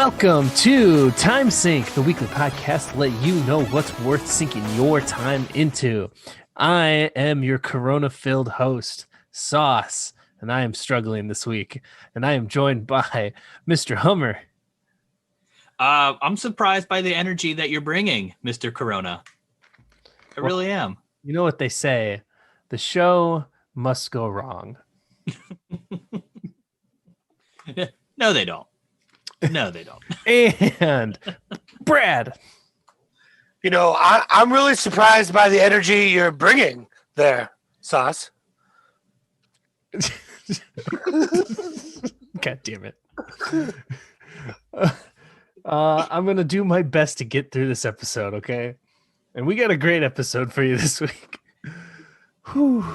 Welcome to Time Sink, the weekly podcast to let you know what's worth sinking your time into. I am your corona-filled host, Sauce, and I am struggling this week. And I am joined by Mr. Hummer. I'm surprised by the energy that you're bringing, Mr. Corona. I really am. You know what they say, the show must go wrong. No, they don't. No, they don't. And Brad. You know, I'm really surprised by the energy you're bringing there, Sauce. God damn it. I'm going to do my best to get through this episode, okay? And we got a great episode for you this week. Whew.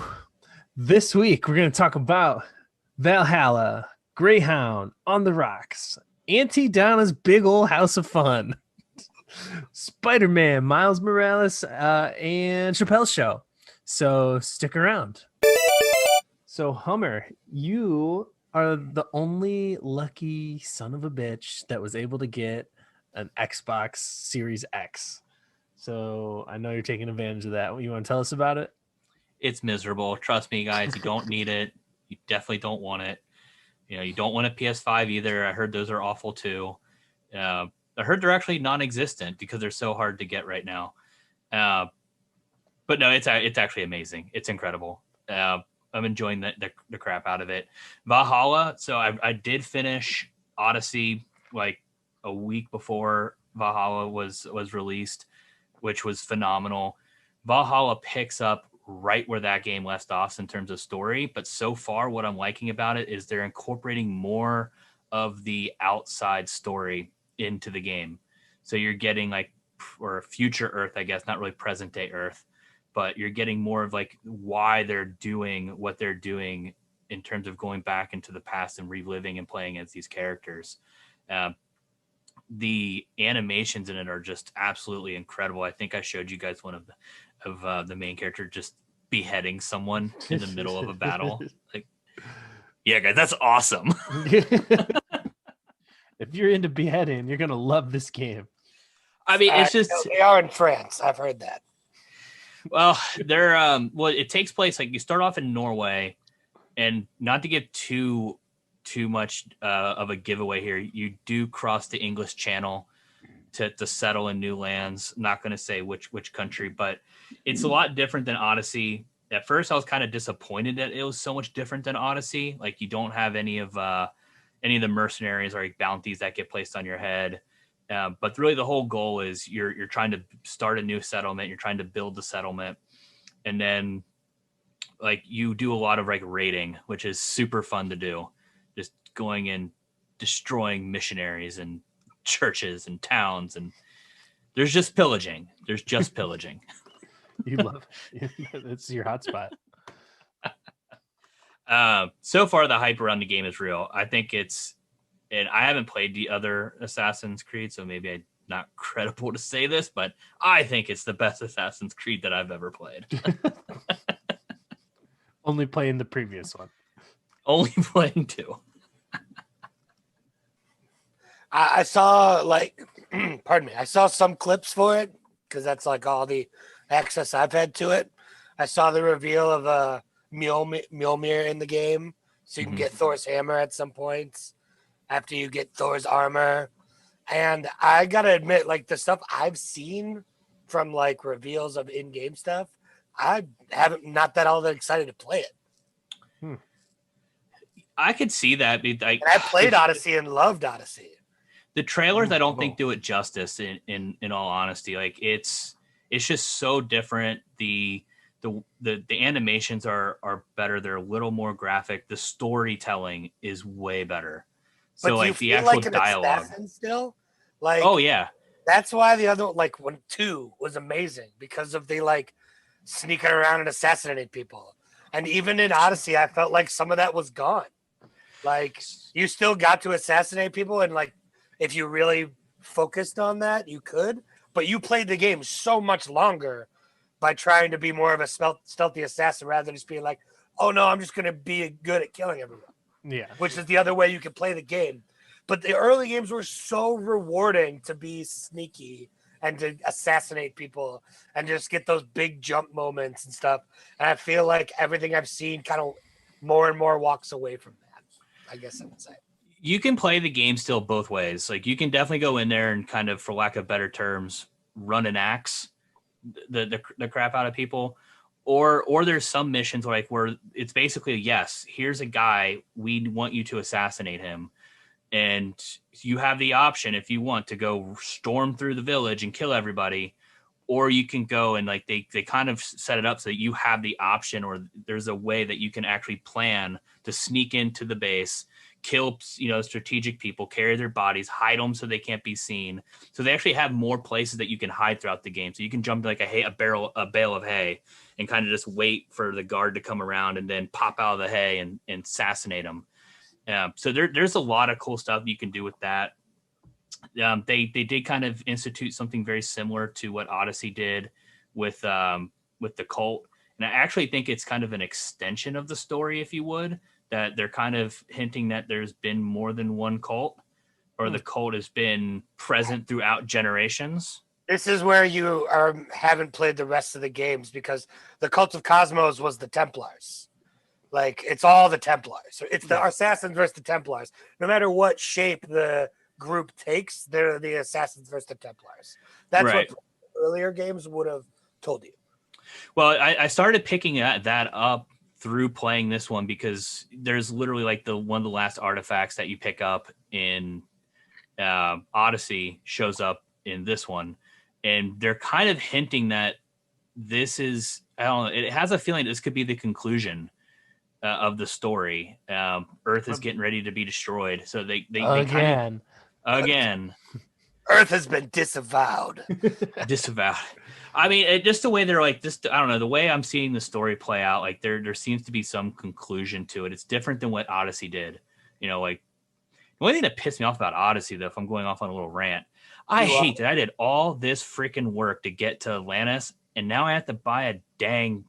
This week, we're going to talk about Valhalla, Greyhound, On the Rocks, Aunty Donna's Big Ol' House of Fun, Spider-Man, Miles Morales, and Chappelle's Show. So stick around. So Hummer, you are the only lucky son of a bitch that was able to get an Xbox Series X. So I know you're taking advantage of that. You want to tell us about it? It's miserable. Trust me, guys. You don't need it. You definitely don't want it. You know, you don't want a PS5 either. I heard those are awful too. I heard they're actually non-existent because they're so hard to get right now. But no, it's actually amazing. It's incredible. I'm enjoying the crap out of it. Valhalla. So I did finish Odyssey like a week before Valhalla was released, which was phenomenal. Valhalla picks up right where that game left off in terms of story. But so far, what I'm liking about it is they're incorporating more of the outside story into the game. So you're getting like, or future Earth, I guess, not really present day Earth, but you're getting more of like why they're doing what they're doing in terms of going back into the past and reliving and playing as these characters. The animations in it are just absolutely incredible. I think I showed you guys one of the main character just beheading someone in the middle of a battle. Like, yeah, guys, that's awesome. If you're into beheading, you're gonna love this game. I mean, it's just they are in France. I've heard that. Well, they're well, it takes place like you start off in Norway, and not to give too much of a giveaway here, you do cross the English Channel to settle in new lands. Not going to say which country, but it's a lot different than Odyssey. At first, I was kind of disappointed that it was so much different than Odyssey. Like you don't have any of the mercenaries or like bounties that get placed on your head. But really, the whole goal is you're trying to start a new settlement. You're trying to build the settlement, and then like you do a lot of like raiding, which is super fun to do. Just going and destroying missionaries and churches and towns, and there's just pillaging. There's just pillaging. You love it. It's your hotspot. So far, the hype around the game is real. I think and I haven't played the other Assassin's Creed, so maybe I'm not credible to say this, but I think it's the best Assassin's Creed that I've ever played. Only playing the previous one. Only playing 2. I saw pardon me. I saw some clips for it because that's like all the access I've had to it. I saw the reveal of Mjolnir in the game, so you can get Thor's hammer at some points after you get Thor's armor. And I gotta admit, like the stuff I've seen from like reveals of in-game stuff, I haven't not that all that excited to play it. I could see that. And I played Odyssey and loved Odyssey. The trailers, I don't think do it justice. In all honesty, like it's just so different. The animations are better. They're a little more graphic. The storytelling is way better. So but like the actual dialogue still, like oh yeah, that's why the other like when 2 was amazing because of the like sneaking around and assassinating people. And even in Odyssey, I felt like some of that was gone. Like you still got to assassinate people, and like if you really focused on that, you could. But you played the game so much longer by trying to be more of a stealthy assassin rather than just being like, oh no, I'm just going to be good at killing everyone. Yeah. Which is the other way you can play the game. But the early games were so rewarding to be sneaky and to assassinate people and just get those big jump moments and stuff. And I feel like everything I've seen kind of more and more walks away from that, I guess I would say. You can play the game still both ways. Like you can definitely go in there and kind of, for lack of better terms, run an axe the crap out of people. Or there's some missions like where it's basically, yes, here's a guy, we want you to assassinate him. And you have the option if you want to go storm through the village and kill everybody, or you can go and like they kind of set it up so that you have the option, or there's a way that you can actually plan to sneak into the base, kill, strategic people, carry their bodies, hide them so they can't be seen. So they actually have more places that you can hide throughout the game. So you can jump like a bale of hay and kind of just wait for the guard to come around and then pop out of the hay and assassinate them. So there's a lot of cool stuff you can do with that. They did kind of institute something very similar to what Odyssey did with the cult. And I actually think it's kind of an extension of the story, if you would, that they're kind of hinting that there's been more than one cult, or the cult has been present throughout generations. This is where you haven't played the rest of the games, because the Cult of Cosmos was the Templars. Like, it's all the Templars. It's the Assassins versus the Templars. No matter what shape the group takes, they're the Assassins versus the Templars. That's right. What earlier games would have told you. Well, I started picking that up through playing this one, because there's literally like one of the last artifacts that you pick up in Odyssey shows up in this one. And they're kind of hinting that this is, I don't know, it has a feeling this could be the conclusion of the story. Earth is getting ready to be destroyed. So they again. Earth has been disavowed. Disavowed. I mean, just the way they're like, just, I don't know, the way I'm seeing the story play out, like there seems to be some conclusion to it. It's different than what Odyssey did. Like the only thing that pissed me off about Odyssey, though, if I'm going off on a little rant, I hate that I did all this freaking work to get to Atlantis, and now I have to buy a dang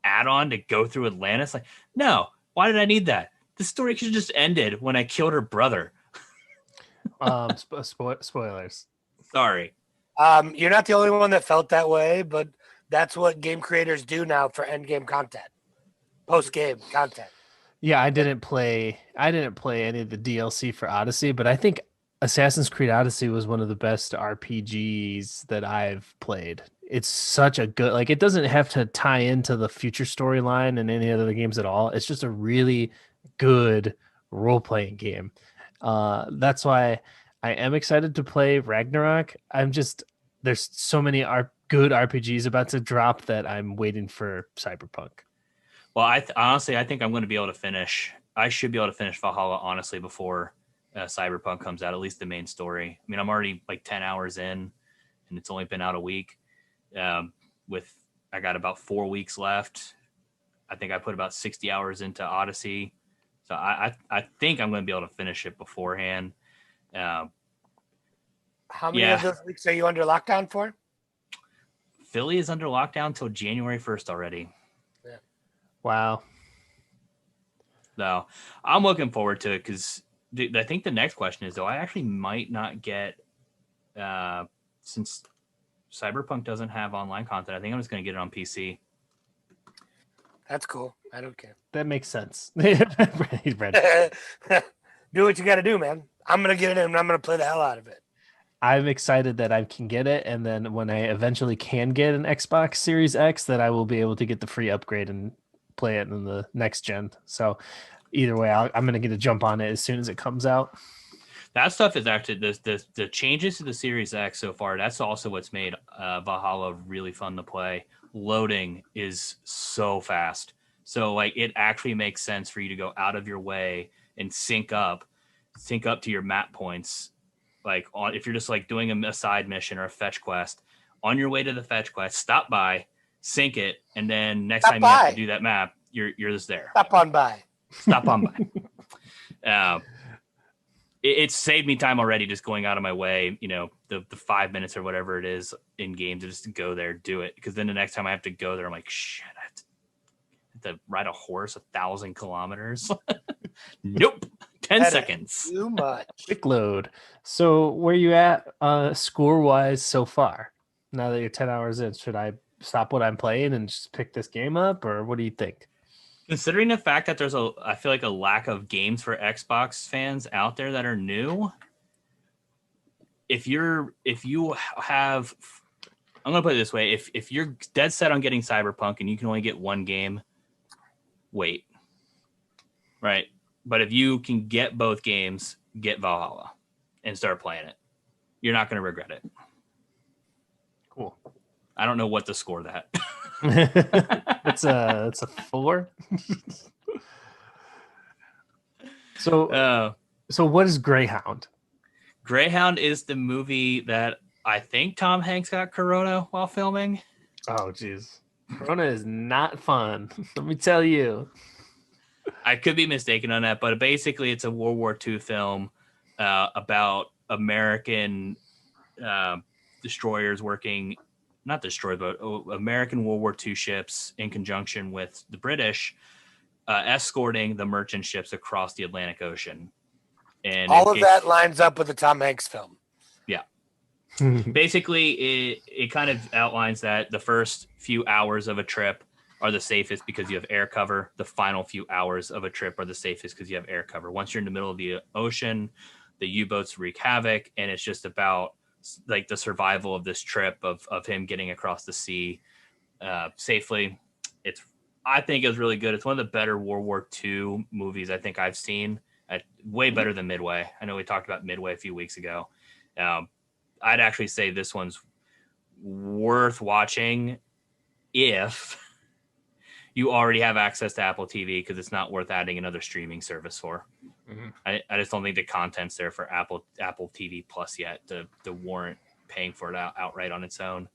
add-on to go through Atlantis. Like, no, why did I need that? The story could have just ended when I killed her brother. Spoilers. Sorry. You're not the only one that felt that way, but that's what game creators do now for end game content, post game content. Yeah, I didn't play any of the DLC for Odyssey, but I think Assassin's Creed Odyssey was one of the best RPGs that I've played. It's such a good, like, it doesn't have to tie into the future storyline and any other games at all. It's just a really good role-playing game. That's why I am excited to play Ragnarok. There's so many good RPGs about to drop that I'm waiting for Cyberpunk. Well, honestly, I think I'm going to be able to finish. I should be able to finish Valhalla, honestly, before Cyberpunk comes out, at least the main story. I mean, I'm already like 10 hours in, and it's only been out a week. I got about 4 weeks left. I think I put about 60 hours into Odyssey. So I think I'm going to be able to finish it beforehand. How many of those weeks are you under lockdown for? Philly is under lockdown until January 1st already. Yeah. Wow. So I'm looking forward to it, because I think the next question is, though, I actually might not get, since Cyberpunk doesn't have online content, I think I'm just going to get it on PC. That's cool. I don't care. That makes sense. Do what you got to do, man. I'm going to get it in and I'm going to play the hell out of it. I'm excited that I can get it. And then when I eventually can get an Xbox Series X, that I will be able to get the free upgrade and play it in the next gen. So either way, I'm going to get a jump on it as soon as it comes out. That stuff is actually the changes to the Series X so far. That's also what's made Valhalla really fun to play. Loading is so fast. So like it actually makes sense for you to go out of your way and sync up to your map points. Like if you're just like doing a side mission or a fetch quest, on your way to the fetch quest, stop by, sync it, and then next time you have to do that map, you're just there. Stop on by. It saved me time already just going out of my way, the 5 minutes or whatever it is in game to just go there, do it. Because then the next time I have to go there, I'm like, shit, I have to ride a horse 1,000 kilometers. Nope. 10 That is seconds. Too much. Quick load. So where you at score wise so far? Now that you're 10 hours in, should I stop what I'm playing and just pick this game up, or what do you think? Considering the fact that I feel like a lack of games for Xbox fans out there that are new. If you have, I'm gonna put it this way: if you're dead set on getting Cyberpunk and you can only get one game, wait, right? But if you can get both games, get Valhalla and start playing it. You're not gonna regret it. Cool. I don't know what to score that. It's a 4. So what is Greyhound? Greyhound is the movie that I think Tom Hanks got corona while filming. Oh geez. Corona is not fun. Let me tell you. I could be mistaken on that, but basically it's a World War II film about American destroyers working, not destroyed, but American World War II ships in conjunction with the British escorting the merchant ships across the Atlantic Ocean. And all of that lines up with the Tom Hanks film. Yeah. Basically, it kind of outlines that the first few hours of a trip are the safest because you have air cover. The final few hours of a trip are the safest because you have air cover. Once you're in the middle of the ocean, the U-boats wreak havoc, and it's just about like the survival of this trip of him getting across the sea safely. I think it was really good. It's one of the better World War II movies I think I've seen. Way better than Midway. I know we talked about Midway a few weeks ago. I'd actually say this one's worth watching if you already have access to Apple TV, because it's not worth adding another streaming service for. Mm-hmm. I just don't think the content's there for Apple TV Plus yet to warrant paying for it outright on its own.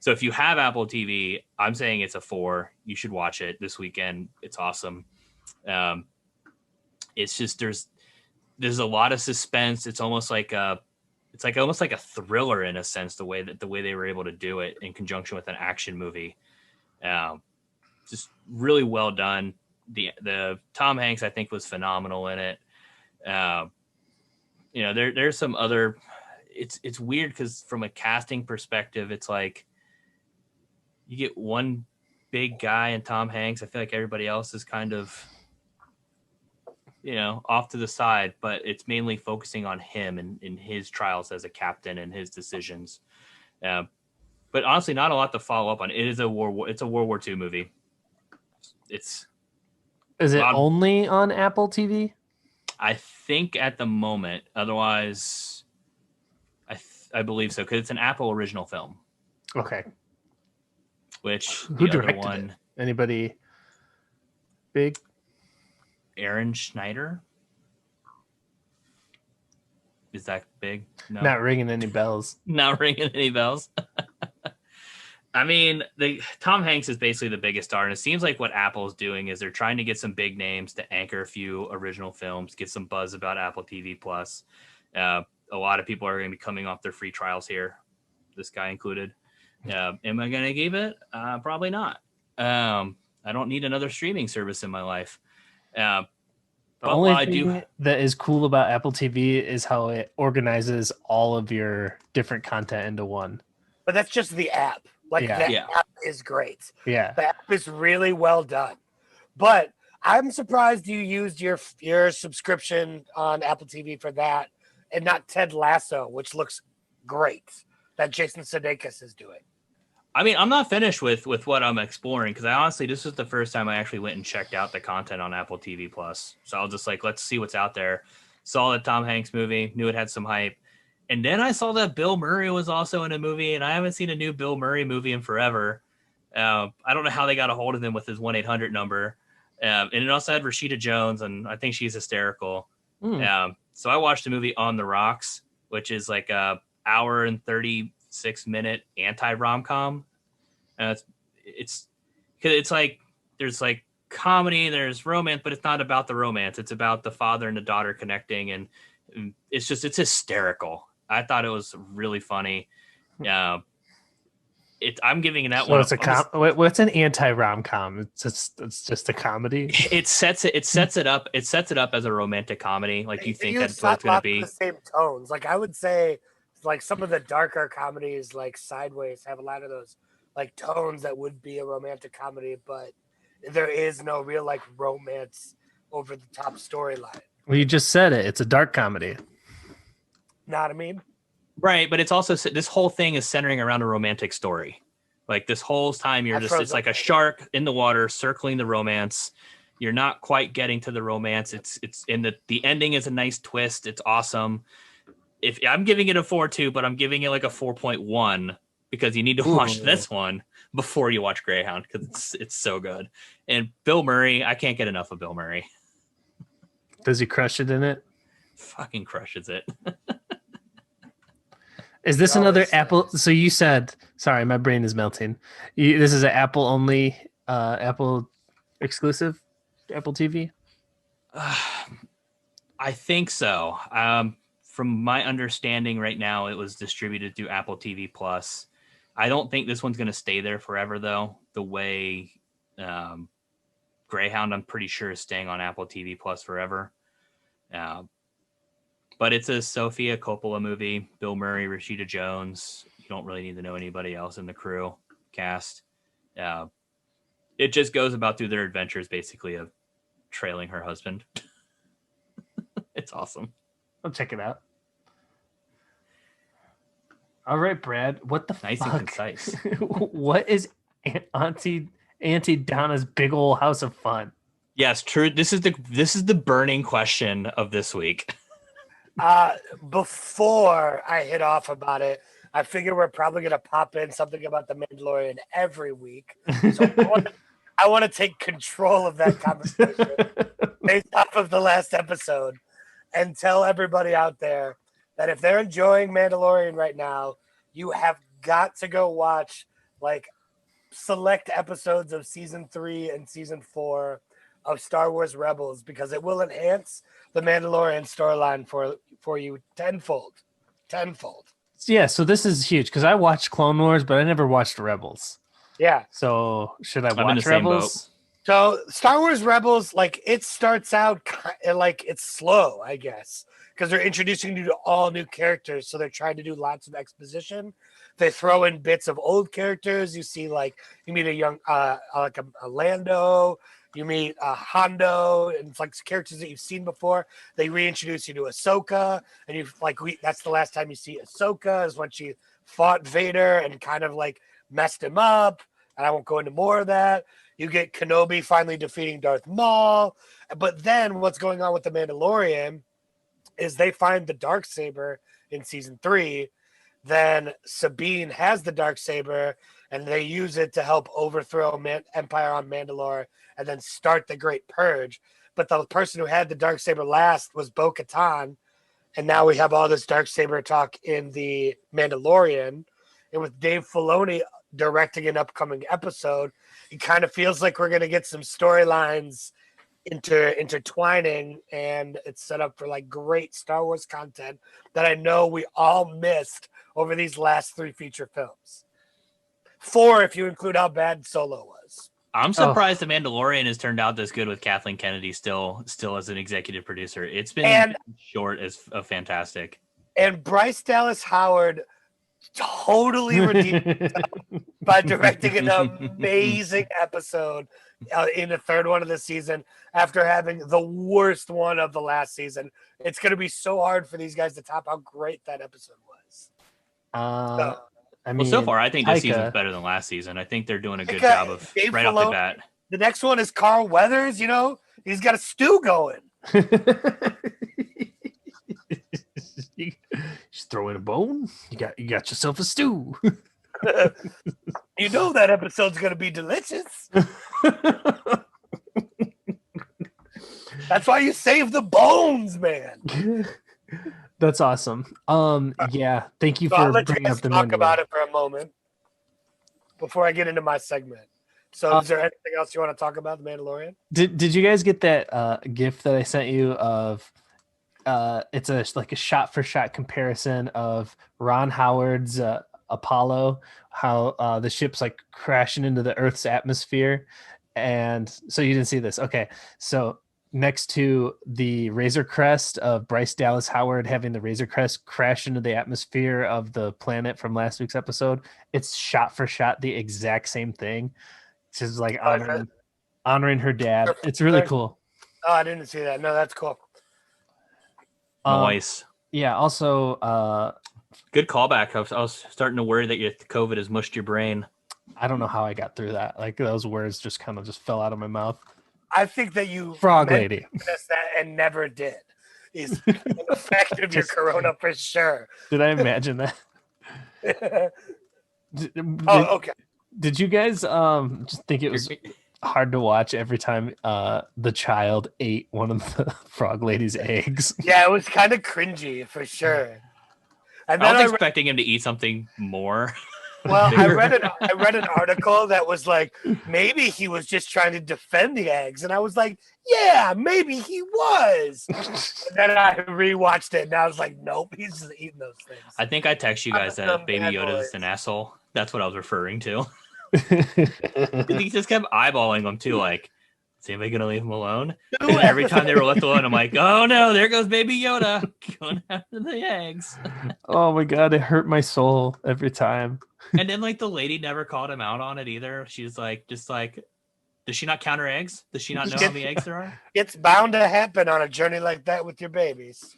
So if you have Apple TV, I'm saying it's a 4. You should watch it this weekend. It's awesome. It's just there's a lot of suspense. It's almost like almost like a thriller in a sense, the way they were able to do it in conjunction with an action movie. Just really well done. The Tom Hanks, I think, was phenomenal in it. There's some other. It's weird because from a casting perspective, it's like you get one big guy in Tom Hanks. I feel like everybody else is kind of, off to the side, but it's mainly focusing on him and in his trials as a captain and his decisions. But honestly, not a lot to follow up on. It's a World War II movie. Is it only on Apple TV? I think at the moment. Otherwise, I believe so, because it's an Apple original film. Okay. Who directed it? Anybody big? Aaron Schneider. Is that big? No. Not ringing any bells. Not ringing any bells. I mean, Tom Hanks is basically the biggest star, and it seems like what Apple is doing is they're trying to get some big names to anchor a few original films, get some buzz about Apple TV Plus. A lot of people are going to be coming off their free trials here, this guy included. Am I going to give it? Probably not. I don't need another streaming service in my life. The only thing that is cool about Apple TV is how it organizes all of your different content into one. But that's just the app. The app is great. Yeah. The app is really well done. But I'm surprised you used your subscription on Apple TV for that and not Ted Lasso, which looks great, that Jason Sudeikis is doing. I mean, I'm not finished with what I'm exploring, because this was the first time I actually went and checked out the content on Apple TV Plus. So I was just like, let's see what's out there. Saw the Tom Hanks movie, knew it had some hype. And then I saw that Bill Murray was also in a movie, and I haven't seen a new Bill Murray movie in forever. I don't know how they got a hold of him with his 1-800 number. And it also had Rashida Jones, and I think she's hysterical. So I watched the movie On the Rocks, which is like a hour and 36-minute anti-rom-com. It's like there's like comedy, there's romance, but it's not about the romance. It's about the father and the daughter connecting, and it's hysterical. I thought it was really funny. I'm giving that So one. it's what's an anti-rom-com? It's just a comedy. It sets it up. It sets it up as a romantic comedy. Like you think that's what it's going to be. The same tones. Like I would say, like some of the darker comedies, like Sideways, have a lot of those like tones that would be a romantic comedy, but there is no real like romance over the top storyline. Well, you just said it. It's a dark comedy. Know what I mean? Right, but it's also this whole thing is centering around a romantic story. Like this whole time it's like a shark in the water circling the romance. You're not quite getting to the romance. It's in the ending is a nice twist. It's awesome. If I'm giving it a 4.2, but I'm giving it like a 4.1 because you need to watch this one before you watch Greyhound because it's so good. And Bill Murray, I can't get enough of Bill Murray. Does he crush it in it? Fucking crushes it. Is this another Apple? So you said, sorry, my brain is melting. This is an Apple only, Apple exclusive, Apple TV? I think so. From my understanding right now, it was distributed through Apple TV Plus. I don't think this one's going to stay there forever, though. The way Greyhound, I'm pretty sure, is staying on Apple TV Plus forever. But it's a Sofia Coppola movie. Bill Murray, Rashida Jones. You don't really need to know anybody else in the crew cast. It just goes about through their adventures, basically, of trailing her husband. It's awesome. I'll check it out. All right, Brad. What the nice fuck? And concise. What is Aunty Donna's big old house of fun? Yes, true. This is the burning question of this week. Before I hit off about it, I figure we're probably going to pop in something about the Mandalorian every week. So I want to take control of that conversation based off of the last episode and tell everybody out there that if they're enjoying Mandalorian right now, you have got to go watch like select episodes of season 3 and season 4 of Star Wars Rebels because it will enhance the Mandalorian storyline for you tenfold. Yeah, so this is huge because I watched Clone Wars, but I never watched Rebels. Yeah. So should I I'm in watch the same Rebels? So Star Wars Rebels, like it starts out like it's slow, I guess, because they're introducing you to all new characters. So they're trying to do lots of exposition. They throw in bits of old characters. You see, like you meet a young, like a Lando. You meet Hondo, and it's like characters that you've seen before. They reintroduce you to Ahsoka, and you that's the last time you see Ahsoka is when she fought Vader and kind of like messed him up. And I won't go into more of that. You get Kenobi finally defeating Darth Maul. But then what's going on with the Mandalorian is they find the Darksaber in season 3. Then Sabine has the Darksaber, and they use it to help overthrow Empire on Mandalore and then start the Great Purge. But the person who had the Darksaber last was Bo-Katan, and now we have all this Darksaber talk in the Mandalorian. And with Dave Filoni directing an upcoming episode, it kind of feels like we're going to get some storylines intertwining, and it's set up for like great Star Wars content that I know we all missed over these last 3 feature films. 4 if you include how bad Solo was. I'm surprised the Mandalorian has turned out this good with Kathleen Kennedy still as an executive producer. It's been short as fantastic. And Bryce Dallas Howard totally redeemed himself by directing an amazing episode in the 3rd one of the season after having the worst one of the last season. It's going to be so hard for these guys to top how great that episode was. I mean, so far, I think this season's better than last season. I think they're doing a good job of Dave right Filoni, off the bat. The next one is Carl Weathers. You know, he's got a stew going. Just throw in a bone. You got yourself a stew. You know that episode's gonna be delicious. That's why you save the bones, man. That's awesome. Yeah, thank you for bringing up the talk about it for a moment before I get into my segment. So, is there anything else you want to talk about the Mandalorian? Did you guys get that GIF that I sent you of? It's a shot for shot comparison of Ron Howard's Apollo, how the ship's like crashing into the Earth's atmosphere. And so you didn't see this. Okay. So next to the Razor Crest of Bryce Dallas Howard having the Razor Crest crash into the atmosphere of the planet from last week's episode, it's shot for shot the exact same thing. She's like honoring her dad. It's really cool. Oh, I didn't see that. No, that's cool. Nice. Yeah. Also, Good callback. I was starting to worry that your COVID has mushed your brain. I don't know how I got through that. Like those words just kind of just fell out of my mouth. I think that you Frog lady that and never did is an effect of your corona for sure. Did I imagine that? Okay. Did you guys just think it was hard to watch every time the child ate one of the frog lady's eggs? Yeah, it was kind of cringy for sure. And I then was expecting him to eat something more. Well, I read an article that was like, maybe he was just trying to defend the eggs. And I was like, yeah, maybe he was. And then I rewatched it and I was like, nope, he's just eating those things. I think I text you guys that Baby Yoda is an asshole. That's what I was referring to. He just kept eyeballing them too, like, is anybody gonna leave him alone? And every time they were left alone, I'm like, oh no, there goes Baby Yoda going after the eggs. Oh my god, it hurt my soul every time. And then like the lady never called him out on it either. She's like, just like, does she not count her eggs? Does she not know how many eggs there are? It's bound to happen on a journey like that with your babies.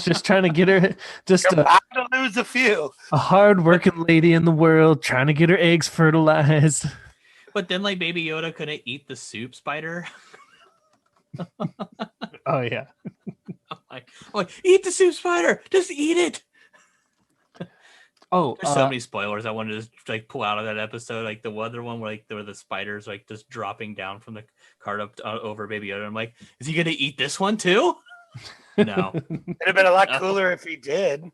Just trying to get her, just You're bound to lose a few. A hard-working lady in the world trying to get her eggs fertilized. But then like Baby Yoda couldn't eat the soup spider. Oh yeah. I'm like, eat the soup spider. Just eat it. Oh, there's so many spoilers I wanted to like pull out of that episode. Like the other one where like there were the spiders like just dropping down from the cart up over Baby Yoda. I'm like, is he gonna eat this one too? No. It'd have been a lot cooler if he did.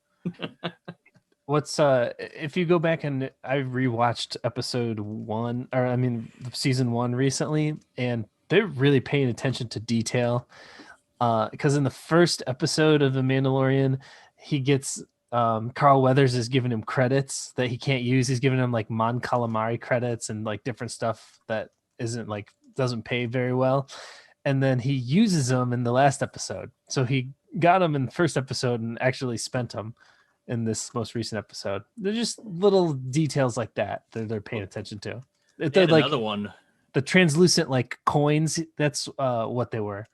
What's if you go back and I rewatched season 1 recently, and they're really paying attention to detail. Because in the first episode of The Mandalorian, he gets Carl Weathers is giving him credits that he can't use. He's giving him like Mon Calamari credits and like different stuff that isn't like doesn't pay very well. And then he uses them in the last episode. So he got them in the first episode and actually spent them in this most recent episode. They're just little details like that they're paying attention to. They're like another one. The translucent like coins. That's what they were.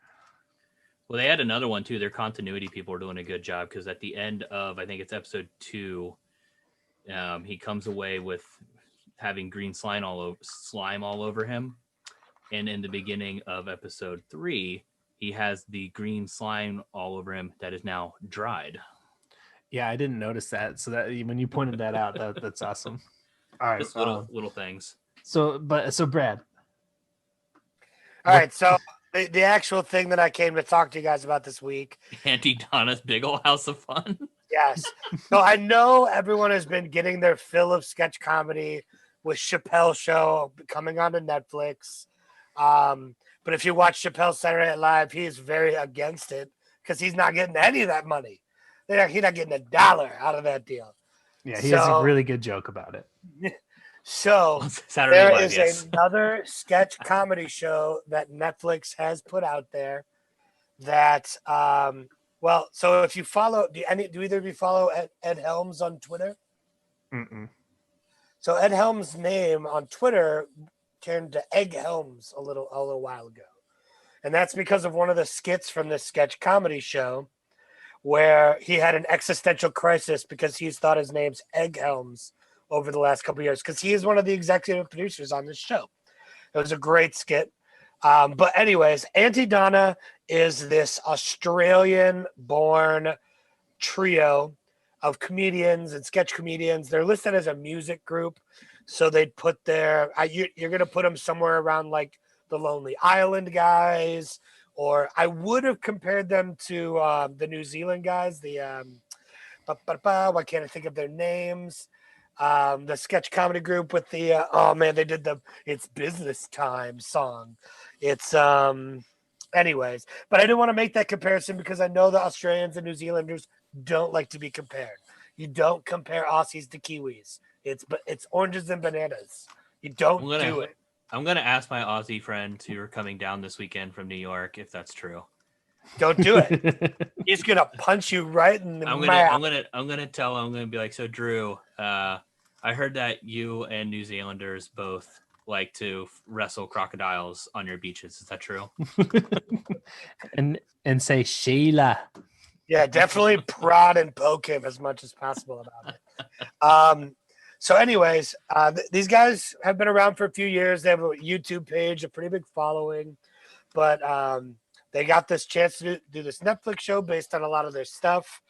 Well, they had another one too. Their continuity people are doing a good job because at the end of, I think it's episode 2, he comes away with having green slime all over him. And in the beginning of episode 3, he has the green slime all over him that is now dried. Yeah, I didn't notice that. So that when you pointed that out, that's awesome. All right, just little things. So Brad. All right, so the actual thing that I came to talk to you guys about this week, Aunty Donna's Big Ol' House of Fun. Yes. So I know everyone has been getting their fill of sketch comedy with Chappelle's show coming onto Netflix. But if you watch Chappelle's Saturday Night Live, he is very against it because he's not getting any of that money. He's not getting $1 out of that deal. Yeah, he has a really good joke about it. So Saturday there Live, is yes. another sketch comedy show that Netflix has put out there that, so if you follow, do either of you follow Ed Helms on Twitter? Mm-mm. So Ed Helms' name on Twitter turned to Egg Helms a little while ago. And that's because of one of the skits from this sketch comedy show where he had an existential crisis because he's thought his name's Egg Helms over the last couple of years because he is one of the executive producers on this show. It was a great skit. But anyways, Aunty Donna is this Australian-born trio of comedians and sketch comedians. They're listed as a music group. So they'd put you're going to put them somewhere around like the Lonely Island guys, or I would have compared them to the New Zealand guys. Why can't I think of their names? The sketch comedy group with the they did the It's Business Time song. It's anyways, but I didn't want to make that comparison because I know the Australians and New Zealanders don't like to be compared. You don't compare Aussies to Kiwis. It's oranges and bananas. You don't do it. I'm gonna ask my Aussie friends who are coming down this weekend from New York if that's true. Don't do it. He's gonna punch you right in the mouth. I'm gonna be like, so Drew, I heard that you and New Zealanders both like to wrestle crocodiles on your beaches. Is that true? and say Sheila. Yeah, definitely prod and poke him as much as possible about it. So anyways, these guys have been around for a few years. They have a YouTube page, a pretty big following, but they got this chance to do this Netflix show based on a lot of their stuff,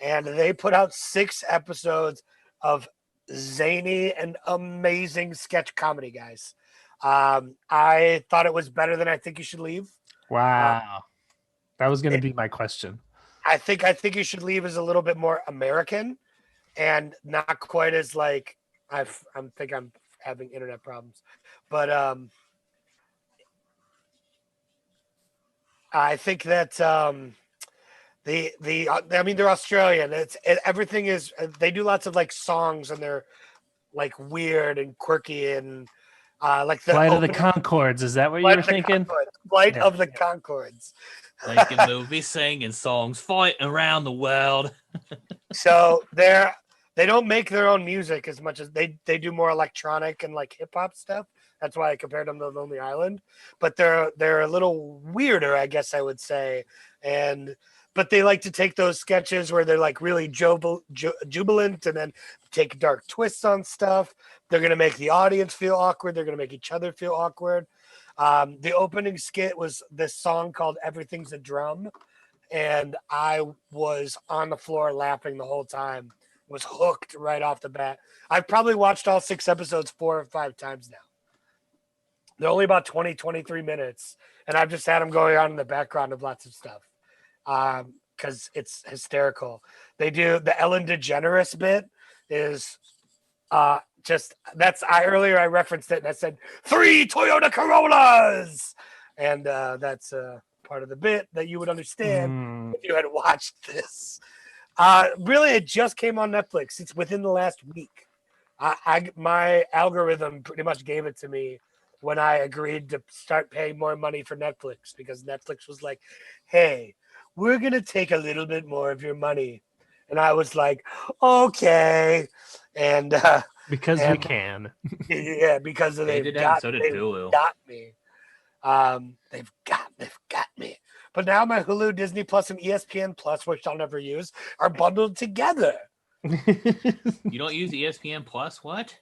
and they put out 6 episodes of zany and amazing sketch comedy, guys. I thought it was better than I Think You Should Leave. Wow. That was going to be my question. I think You Should Leave is a little bit more American and not quite as like I'm having internet problems, but I think that they're Australian. Everything is, they do lots of like songs and they're like weird and quirky and like the Flight of the Conchords. Is that what you were thinking? Flight of the Conchords. Like a movie singing songs, fighting around the world. So they don't make their own music as much as they do more electronic and like hip hop stuff. That's why I compared them to Lonely Island. But they're a little weirder, I guess I would say. But they like to take those sketches where they're like really jubilant and then take dark twists on stuff. They're gonna make the audience feel awkward. They're gonna make each other feel awkward. The opening skit was this song called Everything's a Drum, and I was on the floor laughing the whole time. Was hooked right off the bat. I've probably watched all 6 episodes 4 or 5 times now. They're only about 20, 23 minutes, and I've just had them going on in the background of lots of stuff because it's hysterical. They do the Ellen DeGeneres bit is earlier I referenced it and I said 3 Toyota Corollas, and that's part of the bit that you would understand if you had watched this. Really, it just came on Netflix. It's within the last week. My algorithm pretty much gave it to me when I agreed to start paying more money for Netflix, because Netflix was like, hey, we're going to take a little bit more of your money. And I was like, okay. And we can. Yeah, because They did that, so did Hulu. Got me. They've got me. But now my Hulu, Disney Plus, and ESPN Plus, which I'll never use, are bundled together. You don't use ESPN Plus? What?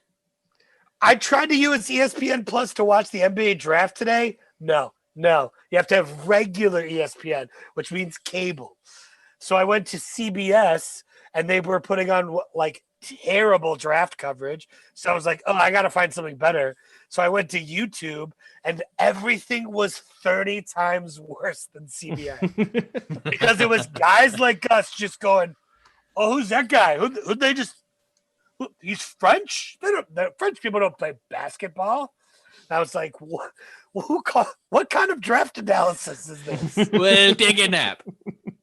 I tried to use ESPN Plus to watch the NBA draft today. No. You have to have regular ESPN, which means cable. So I went to CBS, and they were putting on like terrible draft coverage. So I was like, oh, I got to find something better. So I went to YouTube, and everything was 30 times worse than CBS because it was guys like us just going, oh, who's that guy? Who they just, he's French? French people don't play basketball. And I was like, what kind of draft analysis is this? Well, take a nap.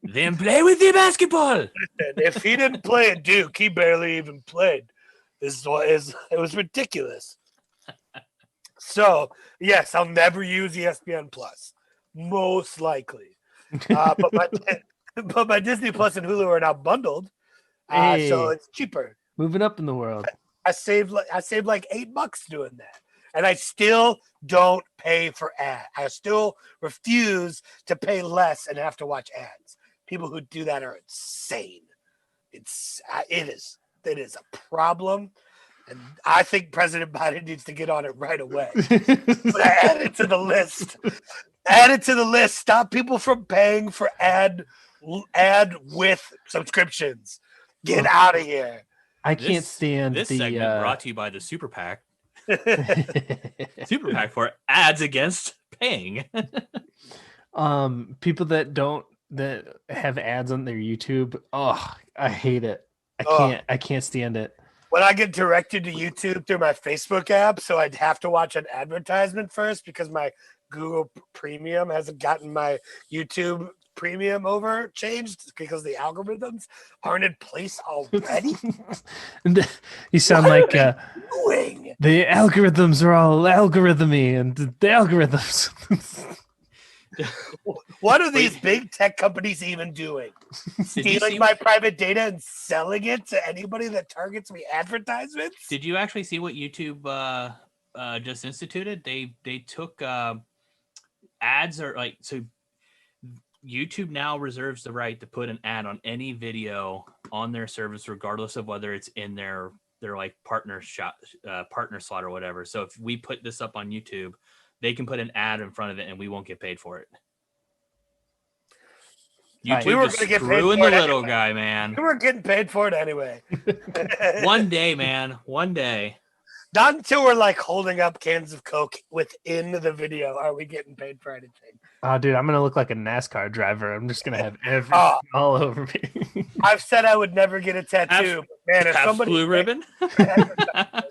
Then play with the basketball. If he didn't play at Duke, he barely even played. It was ridiculous. So, yes, I'll never use ESPN Plus, most likely. But my Disney Plus and Hulu are now bundled, so it's cheaper. Moving up in the world. I saved like $8 doing that, and I still don't pay for ads. I still refuse to pay less and have to watch ads. People who do that are insane. It is a problem. And I think President Biden needs to get on it right away. But add it to the list. Add it to the list. Stop people from paying for ad with subscriptions. Get out of here. I can't stand this segment brought to you by the Super PAC. Super PAC for ads against paying. People that have ads on their YouTube. Oh, I hate it. I can't stand it. When I get directed to YouTube through my Facebook app, so I'd have to watch an advertisement first because my Google Premium hasn't gotten my YouTube premium over changed because the algorithms aren't in place already? And you sound What like are they doing? the algorithms are all algorithmy, and the algorithms. What are these big tech companies even doing? Did you Stealing see my private data and selling it to anybody that targets me advertisements? Did you actually see what YouTube just instituted? They took ads are like so. YouTube now reserves the right to put an ad on any video on their service, regardless of whether it's in their like partner slot or whatever. So if we put this up on YouTube, they can put an ad in front of it, and we won't get paid for it. YouTube We were just gonna get paid screwing for the it little anyway. guy, man. We were getting paid for it anyway. One day, man. One day. Not until we're like holding up cans of Coke within the video are we getting paid for anything. Oh, dude, I'm gonna look like a NASCAR driver. I'm just gonna have everything all over me. I've said I would never get a tattoo, but man, if Have somebody blue ribbon. that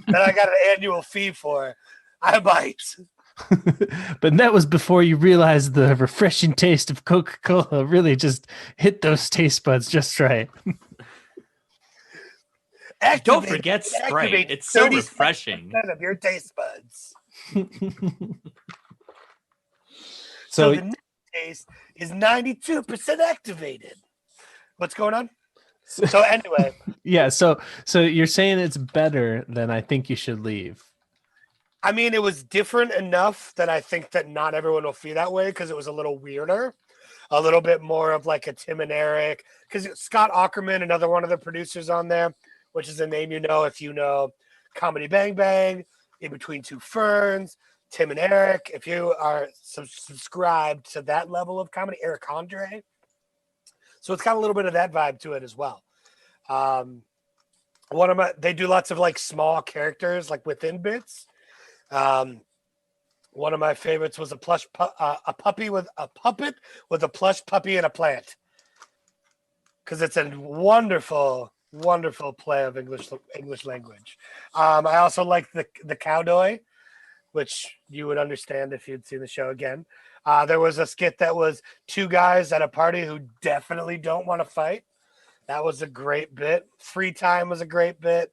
I got an annual fee for, I might. But that was before you realized the refreshing taste of Coca-Cola really just hit those taste buds just right. Don't forget Sprite. It's so refreshing. Of your taste buds. So the taste is 92% activated. What's going on? So anyway, yeah, so you're saying it's better than I Think You Should Leave. I mean, it was different enough that I think that not everyone will feel that way because it was a little weirder, a little bit more of like a Tim and Eric. Because Scott Aukerman, another one of the producers on there, which is a name you know if you know Comedy Bang Bang, In Between Two Ferns, Tim and Eric. If you are subscribed to that level of comedy, Eric Andre. So it's got a little bit of that vibe to it as well. They do lots of like small characters like within bits. One of my favorites was a puppet with a plush puppy and a plant, because it's a wonderful play of English language. I also like the cowboy, which you would understand if you'd seen the show again. There was a skit that was two guys at a party who definitely don't want to fight. That was a great bit. Free time was a great bit.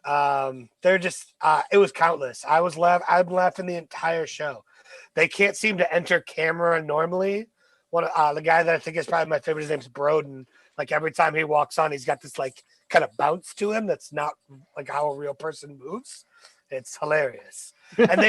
They're just it was countless. I'm laughing the entire show. They can't seem to enter camera normally. The guy that I think is probably my favorite, his name's Broden. Like every time he walks on, he's got this like kind of bounce to him that's not like how a real person moves. It's hilarious. And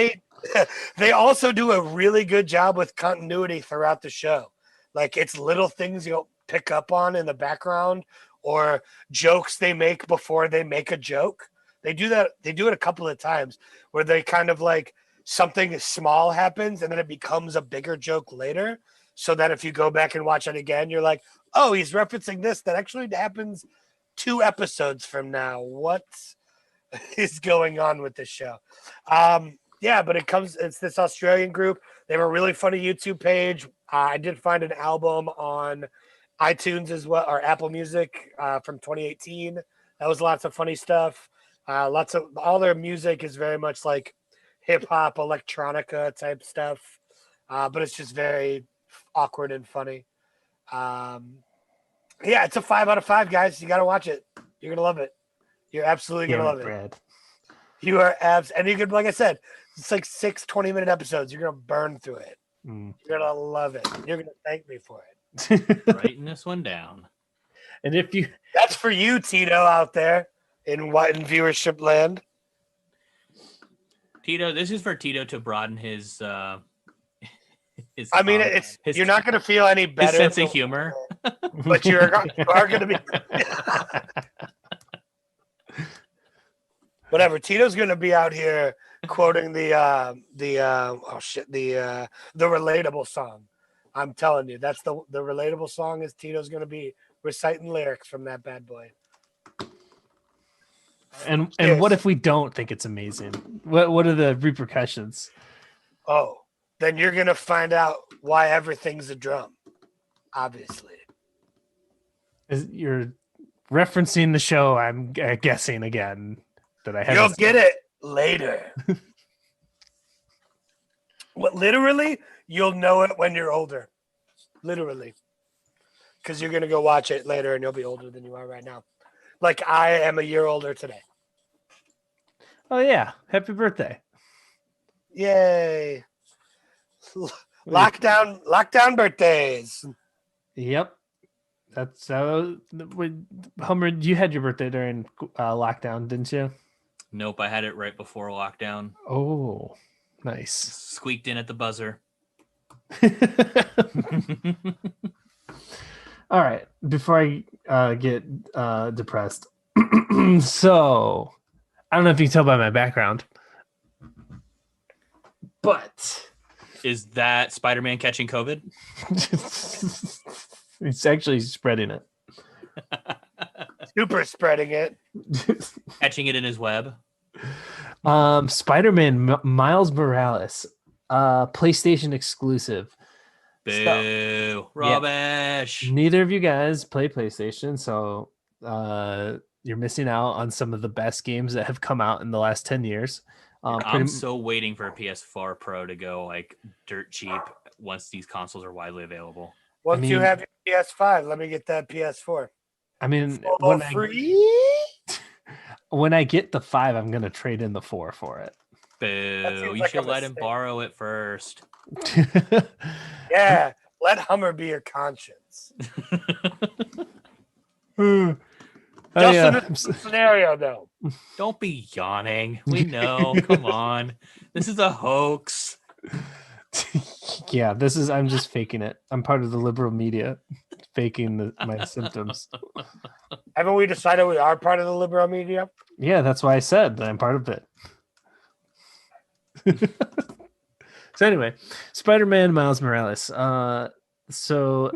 they also do a really good job with continuity throughout the show. Like it's little things you'll pick up on in the background or jokes they make before they make a joke. They do that. They do it a couple of times where they kind of like something small happens and then it becomes a bigger joke later. So that if you go back and watch it again, you're like, oh, he's referencing this. That actually happens 2 episodes from now. What is going on with this show? Yeah, but it's this Australian group. They have a really funny YouTube page. I did find an album on iTunes as well, or Apple Music from 2018. That was lots of funny stuff. All their music is very much like hip hop, electronica type stuff, but it's just very awkward and funny. Yeah, it's a 5 out of 5, guys. You got to watch it. You're gonna love it. You're absolutely gonna love it. You are and you could, like I said, it's like 6 20-minute episodes. You're gonna burn through it. You're gonna love it. You're gonna thank me for it. Writing this one down. And if you, that's for you, Tito, out there in viewership land. Tito, this is for Tito to broaden his. I mean, you're not going to feel any better. His sense of humor, but you are going to be. Whatever. Tito's going to be out here quoting the relatable song. I'm telling you, that's the relatable song. Is Tito's going to be reciting lyrics from that bad boy. And what if we don't think it's amazing? What are the repercussions? Oh, then you're gonna find out why everything's a drum. Obviously, you're referencing the show. I'm guessing again that I haven't. You'll get it later. Literally, you'll know it when you're older. literally, because you're gonna go watch it later, and you'll be older than you are right now. Like I am a year older today. Oh yeah, happy birthday! Yay! Lockdown birthdays. Yep, that's Hummer. You had your birthday during lockdown, didn't you? Nope, I had it right before lockdown. Oh, nice. Squeaked in at the buzzer. All right, before I get depressed, so I don't know if you can tell by my background, but Is that Spider-Man catching COVID? it's actually spreading it. Super spreading it. Catching it in his web. Spider-Man Miles Morales, PlayStation exclusive. Boo. Rubbish. Neither of you guys play PlayStation, so you're missing out on some of the best games that have come out in the last 10 years. I'm so waiting for a PS4 Pro to go like dirt cheap once these consoles are widely available. Once you have your PS5, let me get that PS4. I mean, when I get the 5, I'm gonna trade in the 4 for it. Boo. You should let him borrow it first. Yeah, let Hummer be your conscience. Just in a scenario, though. Don't be yawning. We know. Come on. This is a hoax. Yeah, I'm just faking it. I'm part of the liberal media, faking my symptoms. Haven't we decided we are part of the liberal media? Yeah, that's why I said that I'm part of it. So anyway, Spider-Man Miles Morales. So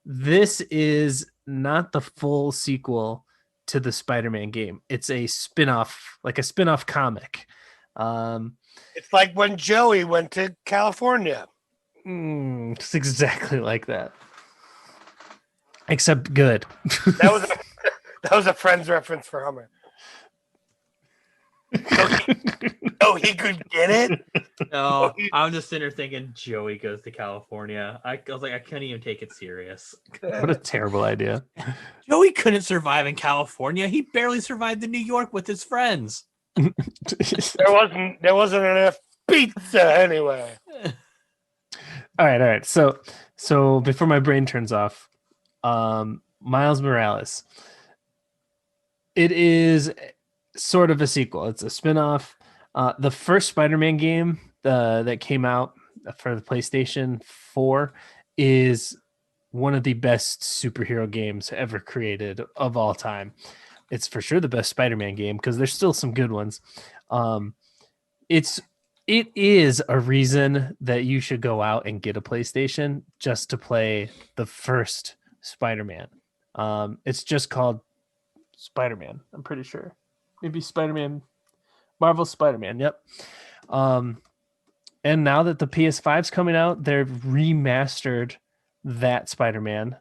this is not the full sequel to the Spider-Man game. It's a spin-off, like a spin-off comic. It's like when Joey went to California. It's exactly like that. Except good. That was a Friends reference for Hummer. Oh, he could get it? No, I'm just sitting there thinking Joey goes to California. I was like, I can't even take it serious. What a terrible idea. Joey couldn't survive in California. He barely survived in New York with his friends. There wasn't enough pizza anyway. All right. So before my brain turns off, Miles Morales. It is sort of a sequel. It's a spin-off. The first Spider-Man game that came out for the PlayStation 4 is one of the best superhero games ever created of all time. It's for sure the best Spider-Man game because there's still some good ones. It is a reason that you should go out and get a PlayStation just to play the first Spider-Man. It's just called Spider-Man, I'm pretty sure. Maybe Spider-Man, Marvel Spider-Man, yep. And now that the PS5's coming out, they've remastered that Spider-Man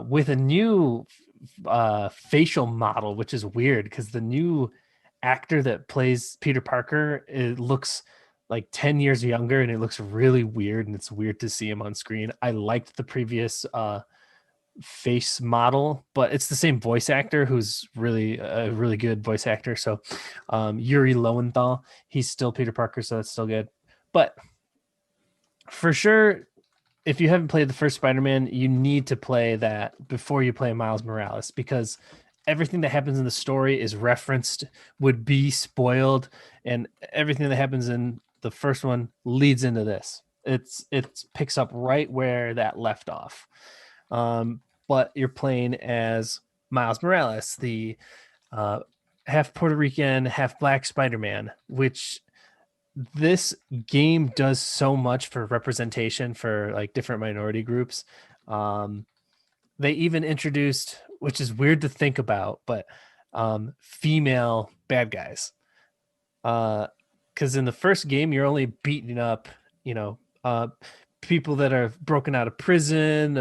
with a new facial model, which is weird because the new actor that plays Peter Parker, it looks like 10 years younger and it looks really weird, and it's weird to see him on screen. I liked the previous face model, but it's the same voice actor who's really a really good voice actor. So Yuri Lowenthal, he's still Peter Parker, so that's still good. But for sure, if you haven't played the first Spider-Man, you need to play that before you play Miles Morales, because everything that happens in the story is referenced, would be spoiled, and everything that happens in the first one leads into this. It picks up right where that left off. But you're playing as Miles Morales, the half Puerto Rican, half black Spider-Man, which this game does so much for representation for like different minority groups. They even introduced, which is weird to think about, but female bad guys. Because in the first game, you're only beating up, people that are broken out of prison,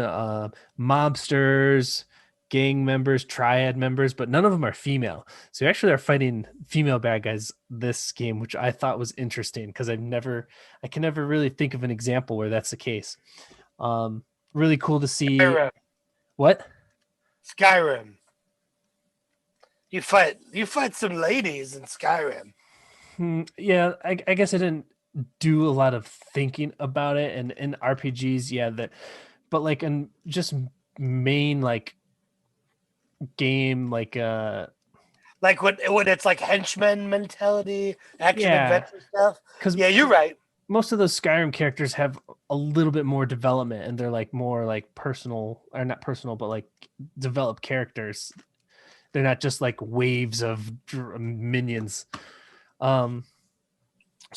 mobsters, gang members, triad members, but none of them are female. So you actually are fighting female bad guys this game, which I thought was interesting because I can never really think of an example where that's the case. really cool to see. Skyrim. What? Skyrim. You fight some ladies in Skyrim. Yeah, I guess I didn't do a lot of thinking about it, and in RPGs, yeah, but like in just main like game, like Like when it's like henchman mentality, action Yeah. adventure stuff. because Yeah, you're right. most of those Skyrim characters have a little bit more development, and they're like more like personal, or not personal, but like developed characters. They're not just like waves of minions. So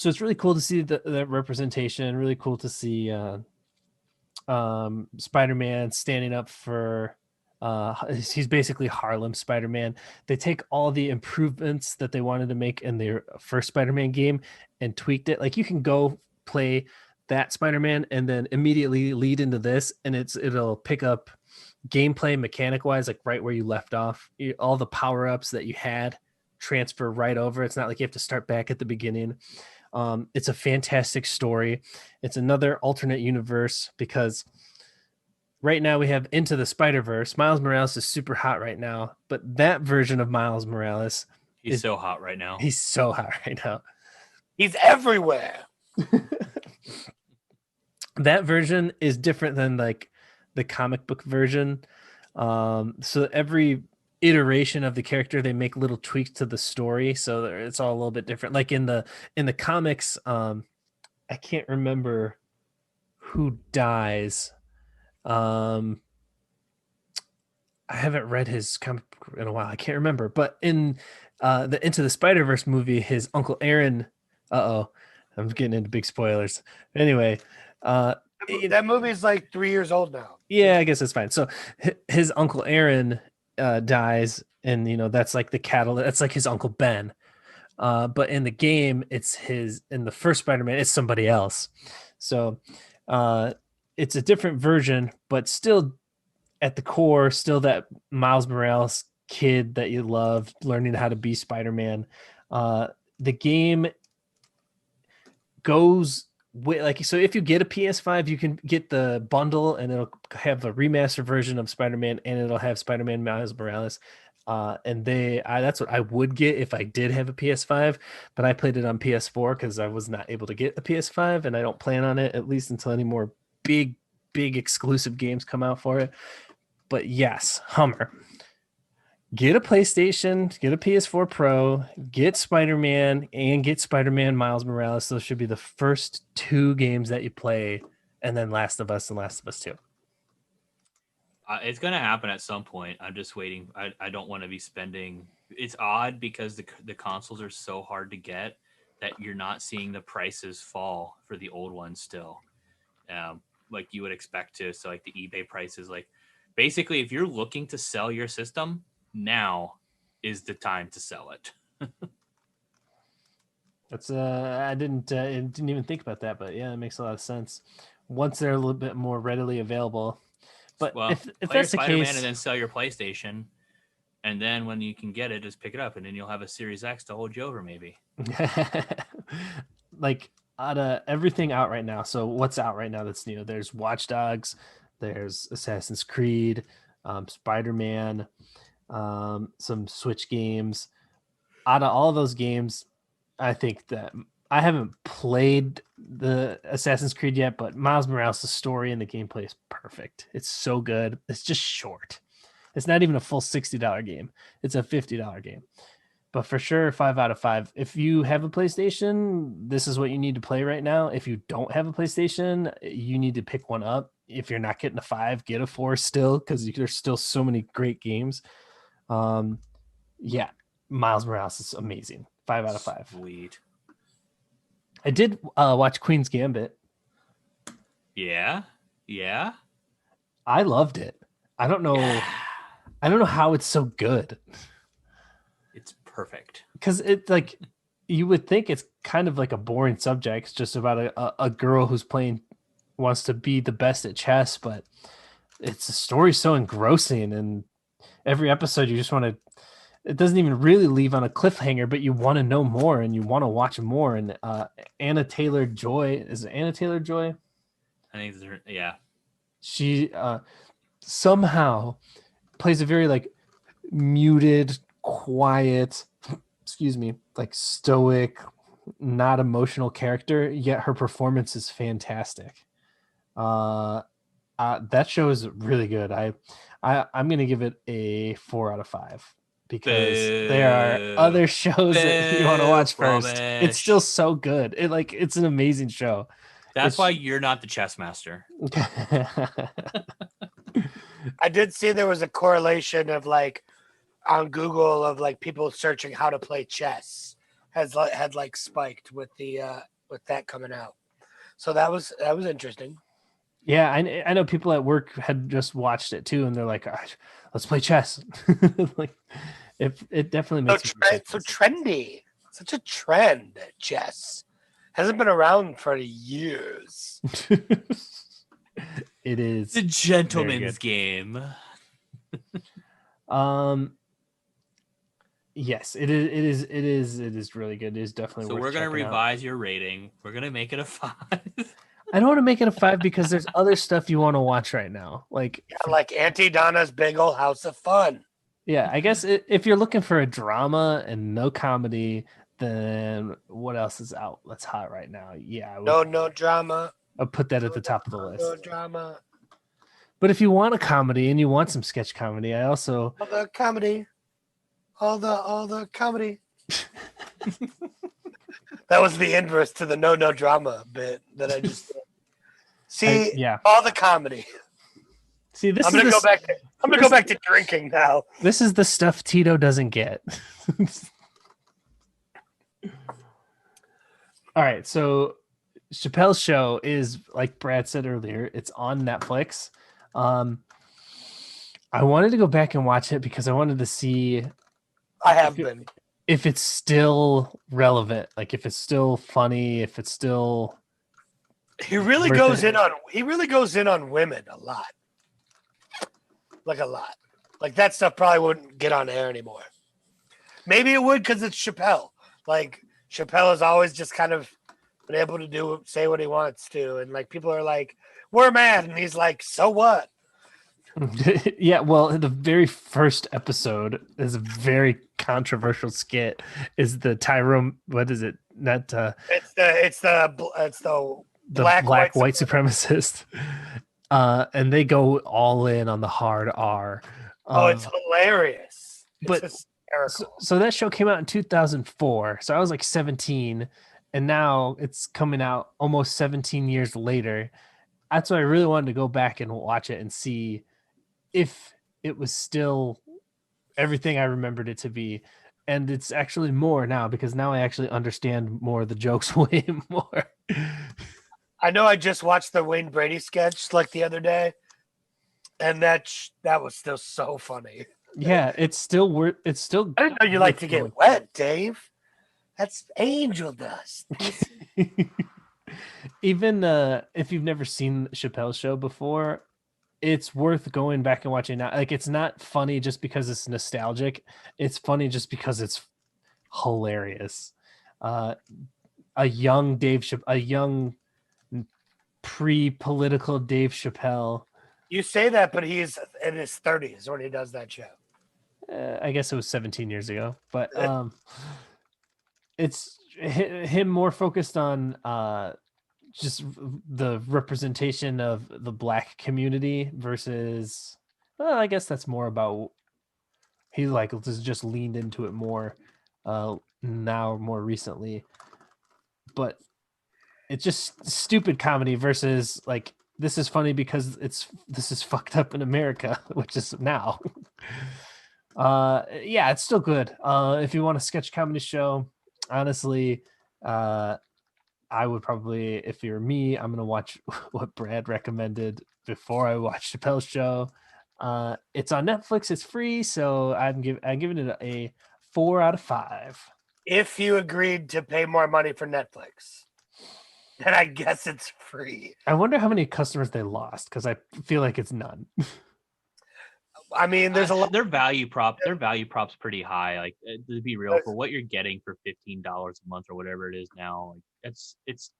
it's really cool to see the representation. Really cool to see Spider-Man standing up for. He's basically Harlem Spider-Man. They take all the improvements that they wanted to make in their first Spider-Man game and tweaked it. Like you can go play that Spider-Man and then immediately lead into this, and it'll pick up gameplay mechanic wise, like right where you left off. All the power-ups that you had transfer right over. It's not like you have to start back at the beginning. It's a fantastic story. It's another alternate universe because right now we have Into the Spider-Verse. Miles Morales is super hot right now, but that version of Miles Morales, He's so hot right now. he's so hot right now. He's everywhere. That version is different than like the comic book version. So every iteration of the character, they make little tweaks to the story, so it's all a little bit different. Like in the comics, I can't remember who dies. I haven't read his comic book in a while. I can't remember, but in the Into the Spider-Verse movie, his Uncle Aaron. I'm getting into big spoilers. Anyway, That movie's like 3 years old now. yeah, I guess it's fine. So his Uncle Aaron dies, and that's like the catalyst. That's like his Uncle Ben. But in the game, in the first Spider-Man, it's somebody else. So it's a different version, but still at the core, still that Miles Morales kid that you love, learning how to be Spider-Man. The game goes with, like, so if you get a PS5, you can get the bundle, and it'll have a remastered version of Spider-Man, and it'll have Spider-Man Miles Morales. And that's what I would get if I did have a PS5, but I played it on PS4 because I was not able to get a PS5, and I don't plan on it, at least until any more big exclusive games come out for it. But yes, Hummer, get a PlayStation, get a PS4 Pro, get Spider-Man, and get Spider-Man Miles Morales. Those should be the first two games that you play, and then Last of Us and Last of Us 2. It's going to happen at some point. I'm just waiting. I don't want to be spending. It's odd because the consoles are so hard to get that you're not seeing the prices fall for the old ones still, like you would expect to. So like the eBay prices, like basically if you're looking to sell your system, now is the time to sell it. That's I didn't even think about that, but yeah, it makes a lot of sense once they're a little bit more readily available. But Well, if play that's your the Spider-Man case, and then sell your PlayStation, and then when you can get it, just pick it up, and then you'll have a Series X to hold you over, maybe. like out of everything out right now. So what's out right now that's new? There's Watch Dogs, there's Assassin's Creed, Spider-Man, some Switch games. Out of all those games, I think that I haven't played the Assassin's Creed yet, but Miles Morales, the story and the gameplay is perfect. It's so good. It's just short. It's not even a full $60 game. It's a $50 game. But for sure, 5 out of 5. If you have a PlayStation, this is what you need to play right now. If you don't have a PlayStation, you need to pick one up. If you're not getting a 5, get a 4 still, because there's still so many great games. Yeah, Miles Morales is amazing. 5 out of 5. Sweet. I did watch Queen's Gambit. Yeah. I loved it. I don't know how it's so good. It's perfect. Because it's like, you would think it's kind of like a boring subject. It's just about a girl who's wants to be the best at chess, but it's a story so engrossing, and every episode you just want to. It doesn't even really leave on a cliffhanger, but you want to know more and you want to watch more. And Anna Taylor-Joy, is it Anna Taylor-Joy? I think, yeah. She somehow plays a very like muted, quiet, excuse me, like stoic, not emotional character, yet her performance is fantastic. That show is really good. I'm gonna give it a 4 out of 5 because there are Boo. other shows that you want to Boo. watch first. It's still Rubbish. so good. It's an amazing show. That's It's why you're not the chess master. I did see there was a correlation of like on Google of like people searching how to play chess had like spiked with that coming out. So that was interesting. Yeah, I know people at work had just watched it too, and they're like, "Gosh, let's play chess." Like, it definitely makes So trendy, such a trend. Chess hasn't been around for years. It is The gentleman's game. Yes, it is. It is really good. It is definitely So worth we're gonna checking out. revise your rating. We're gonna make it a 5. I don't want to make it a 5 because there's other stuff you want to watch right now. Like, Like Auntie Donna's Big Old House of Fun. yeah, I guess if you're looking for a drama and no comedy, then what else is out that's hot right now? Yeah, No drama. I'll put that at the top of the list. No drama. But if you want a comedy and you want some sketch comedy, I also All the comedy. All the comedy. That was the inverse to the no drama bit that I just did. See, yeah. all the comedy. See, I'm gonna go back to drinking now. This is the stuff Tito doesn't get. All right, so Chappelle's Show is, like Brad said earlier, it's on Netflix. I wanted to go back and watch it because I wanted to see I have been. if it's still relevant, like if it's still funny, if it's still He really goes in on women a lot. Like a lot. Like that stuff probably wouldn't get on air anymore. Maybe it would because it's Chappelle. Like Chappelle has always just kind of been able to say what he wants to, and like people are like, "We're mad," and he's like, "So what?" Yeah, well, the very first episode is a very controversial skit. Is the Tyrone? What is it? Not It's the black white supremacist. And they go all in on the hard R. It's hilarious. But hysterical. So that show came out in 2004. So I was like 17, and now it's coming out almost 17 years later. That's why I really wanted to go back and watch it and see if it was still everything I remembered it to be. And it's actually more now because now I actually understand more of the jokes way more. I know I just watched the Wayne Brady sketch like the other day, and that was still so funny. Yeah, it's still worth. It's still. I didn't know you like to get wet, Dave. That's angel dust. Even if you've never seen Chappelle's Show before, it's worth going back and watching now. Like, it's not funny just because it's nostalgic. It's funny just because it's hilarious. A young pre-political Dave Chappelle. You say that, but he's in his 30s when he does that show. I guess it was 17 years ago, but it's him more focused on just the representation of the Black community versus, well, I guess that's more about he like just leaned into it more now more recently, but it's just stupid comedy versus like this is funny because this is fucked up in America, which is now. Yeah, it's still good. If you want a sketch comedy show, honestly, I would probably, if you're me, I'm gonna watch what Brad recommended before I watch Chappelle's Show. It's on Netflix. It's free, so I'm giving it a 4 out of 5. If you agreed to pay more money for Netflix, then I guess it's free. I wonder how many customers they lost because I feel like it's none. I mean, there's a lot. Their value prop's pretty high. Like, to be real, for what you're getting for $15 a month or whatever it is now, like it's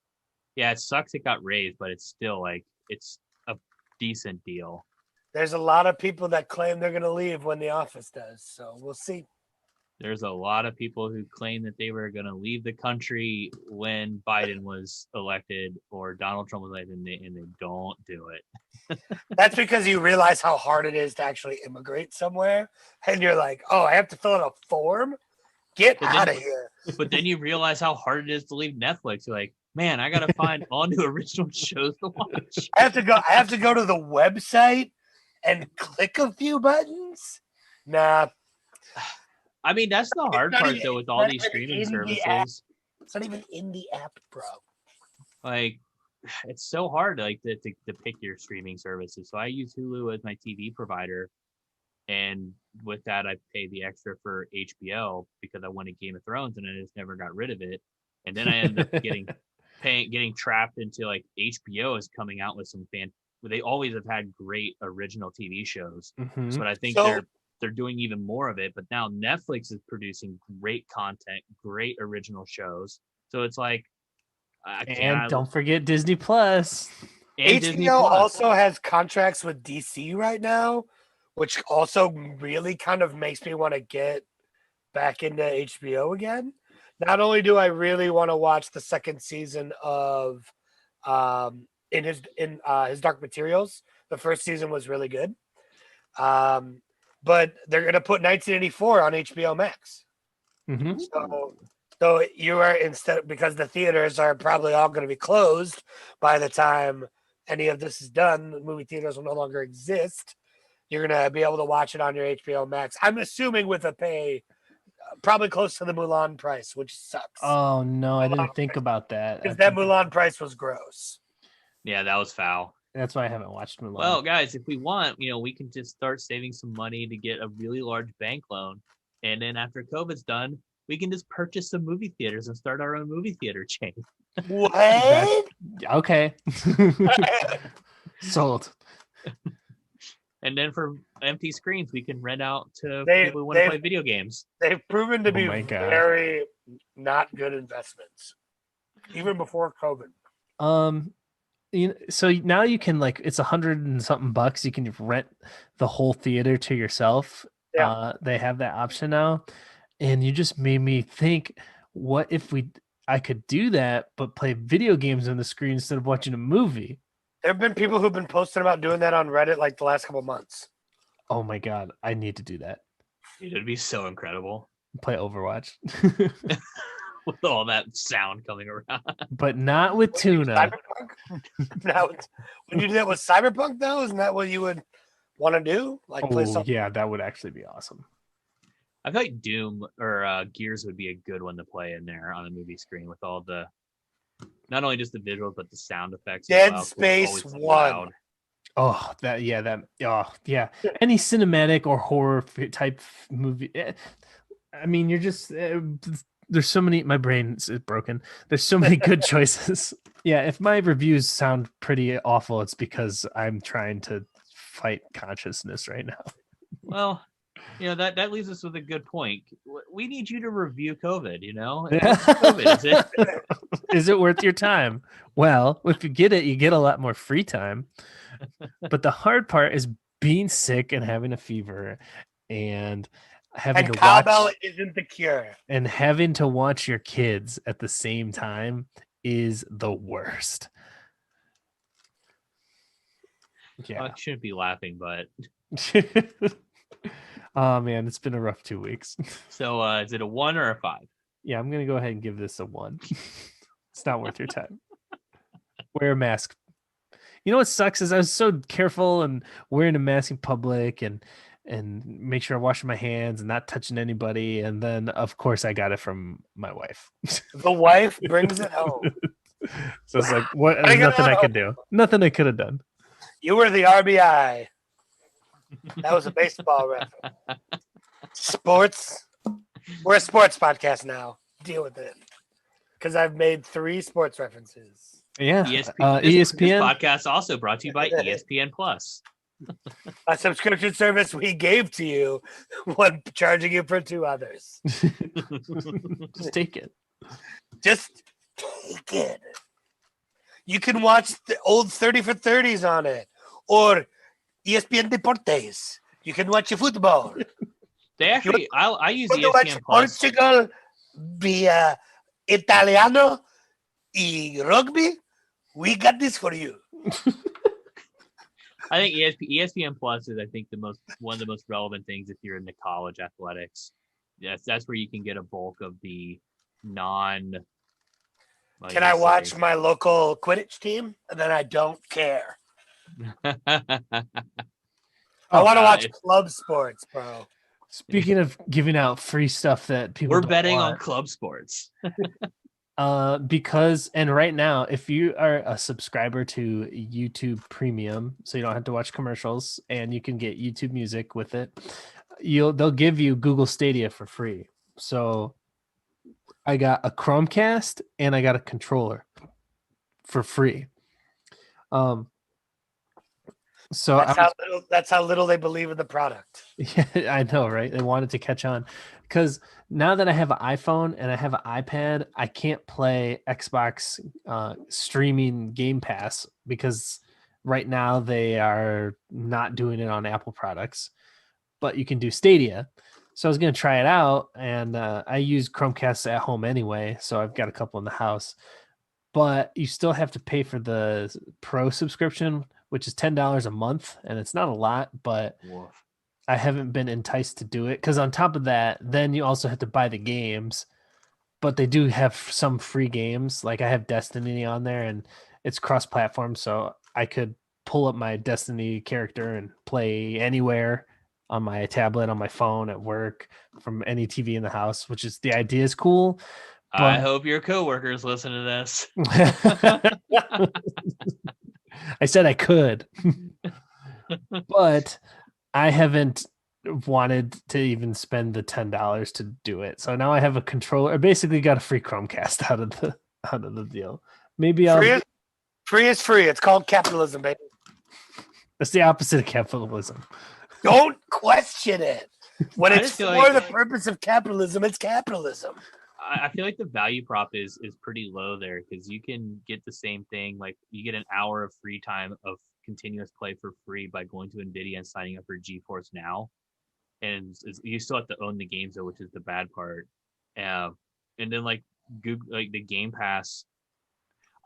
yeah, it sucks it got raised, but it's still like it's a decent deal. There's a lot of people that claim they're going to leave when The Office does, so we'll see. There's a lot of people who claim that they were going to leave the country when Biden was elected or Donald Trump was elected, and they don't do it. That's because you realize how hard it is to actually immigrate somewhere, and you're like, "Oh, I have to fill out a form. Get out of here!" But then you realize how hard it is to leave Netflix. You're like, man, I got to find all new original shows to watch. I have to go to the website and click a few buttons. Nah. I mean, that's the hard part, though, with all these streaming services. It's not even in the app, bro. Like, it's so hard to pick your streaming services. So I use Hulu as my TV provider, and with that, I pay the extra for HBO because I wanted Game of Thrones, and I just never got rid of it. And then I ended up getting trapped into like HBO is coming out with some they always have had great original TV shows, but I think they're doing even more of it. But now Netflix is producing great content, great original shows. So it's like, don't forget Disney Plus. HBO also has contracts with DC right now, which also really kind of makes me want to get back into HBO again. Not only do I really want to watch the second season of in his Dark Materials, the first season was really good. But they're going to put 1984 on HBO Max. Mm-hmm. So you are because the theaters are probably all going to be closed by the time any of this is done. The movie theaters will no longer exist. You're going to be able to watch it on your HBO Max. I'm assuming with a pay probably close to the Mulan price, which sucks. Oh no, I didn't think about that. Because that Mulan price was gross. Yeah, that was foul. That's why I haven't watched Mulan. Well, guys, if we want, we can just start saving some money to get a really large bank loan, and then after COVID's done, we can just purchase some movie theaters and start our own movie theater chain. What? Okay. Sold. And then for empty screens, we can rent out to people who want to play video games. They've proven to be very not good investments, even before COVID. So now you can it's $100 and something bucks. You can rent the whole theater to yourself. Yeah. They have that option now, and you just made me think: what if I could do that, but play video games on the screen instead of watching a movie? There have been people who've been posting about doing that on Reddit like the last couple of months. Oh my god, I need to do that. Dude, it'd be so incredible. Play Overwatch. With all that sound coming around. But not with tuna. Cyberpunk? Now, when you do that with Cyberpunk, though, isn't that what you would want to do? Play something? Yeah, that would actually be awesome. I feel like Doom or Gears would be a good one to play in there on a movie screen with all the, not only just the visuals, but the sound effects. Dead Space 1. Oh, any cinematic or horror type movie. I mean, you're just there's so many. My brain is broken. There's so many good choices. Yeah, if my reviews sound pretty awful, it's because I'm trying to fight consciousness right now. Well, that leaves us with a good point. We need you to review COVID. COVID, is it? Is it worth your time? Well, if you get it, you get a lot more free time. But the hard part is being sick and having a fever and having to cowbell isn't the cure. And having to watch your kids at the same time is the worst. Yeah. I shouldn't be laughing, but oh man, it's been a rough 2 weeks. So is it a 1 or a 5? Yeah, I'm gonna go ahead and give this a 1. It's not worth your time. Wear a mask. You know what sucks is I was so careful and wearing a mask in public and make sure I'm washing my hands and not touching anybody. And then of course I got it from my wife. The wife brings it home. So it's like, what? There's nothing I could do. Nothing I could have done. You were the RBI. That was a baseball reference. Sports. We're a sports podcast now. Deal with it. Because I've made 3 sports references. Yeah. ESPN. This podcast also brought to you by ESPN Plus. A subscription service we gave to you when charging you for 2 others. Just take it. Just take it. You can watch the old 30 for 30s on it. or ESPN Deportes. You can watch football. They actually, I use You want to ESPN watch Plus. Portugal via Italiano y rugby? We got this for you. I think ESPN Plus is, I think, one of the most relevant things if you're into college athletics. Yes, that's where you can get a bulk of the non. Can I watch my local Quidditch team? And then I don't care. I want to watch club sports, bro. Speaking of giving out free stuff that people We're don't betting want, on club sports. because right now, if you are a subscriber to YouTube Premium, so you don't have to watch commercials and you can get YouTube Music with it, they'll give you Google Stadia for free. So I got a Chromecast and I got a controller for free. So that's how little they believe in the product. Yeah, I know, right? They wanted to catch on because now that I have an iPhone and I have an iPad, I can't play Xbox streaming Game Pass because right now they are not doing it on Apple products, but you can do Stadia. So I was going to try it out, and I use Chromecast at home anyway, so I've got a couple in the house. But you still have to pay for the Pro subscription, which is $10 a month, and it's not a lot, but I haven't been enticed to do it because on top of that, then you also have to buy the games, but they do have some free games. Like I have Destiny on there, and it's cross-platform, so I could pull up my Destiny character and play anywhere on my tablet, on my phone, at work, from any TV in the house, which is the idea is cool. But I hope your coworkers listen to this. I said I could, but I haven't wanted to even spend the $10 to do it. So now I have a controller. I basically got a free Chromecast out of the deal. Maybe free is free. It's called capitalism, baby. That's the opposite of capitalism. Don't question it. When it's for like the purpose of capitalism, it's capitalism. I feel like the value prop is pretty low there because you can get the same thing. Like you get an hour of free time of continuous play for free by going to NVIDIA and signing up for GeForce Now. And you still have to own the games though, which is the bad part. And then like Google, like the Game Pass,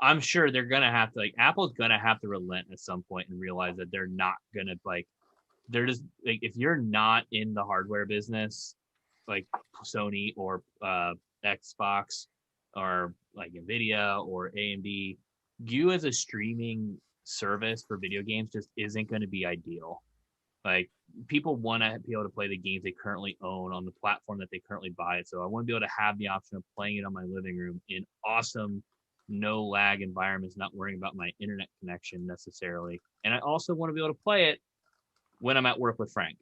I'm sure they're gonna have to, like, Apple's gonna have to relent at some point and realize that they're not gonna, like, they're just like, if you're not in the hardware business, like Sony or Xbox or like NVIDIA or AMD, you as a streaming service for video games just isn't going to be ideal. Like people want to be able to play the games they currently own on the platform that they currently buy it. So I want to be able to have the option of playing it on my living room in awesome, no lag environments, not worrying about my internet connection necessarily. And I also want to be able to play it when I'm at work with Frank.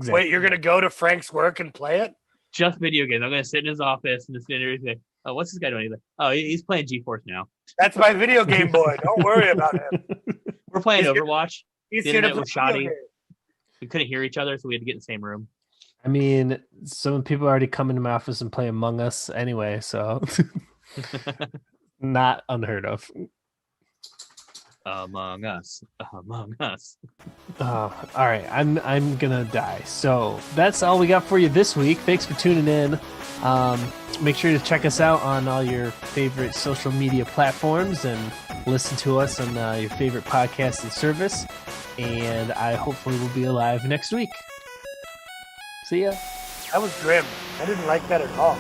Exactly. Wait, you're gonna go to Frank's work and play it? Just video games. I'm gonna sit in his office and just sit there and say, "Oh, what's this guy doing?" He's like, "Oh, he's playing GeForce Now." That's my video game boy. Don't worry about him. We're playing Overwatch. He's The here to internet play was shoddy. video We couldn't hear each other, so we had to get in the same room. I mean, some people already come into my office and play Among Us anyway, so not unheard of. Among Us. All right, I'm gonna die. So that's all we got for you this week. Thanks for tuning in. Make sure to check us out on all your favorite social media platforms and listen to us on your favorite podcasting service. And I hopefully will be alive next week. See ya. That was grim. I didn't like that at all.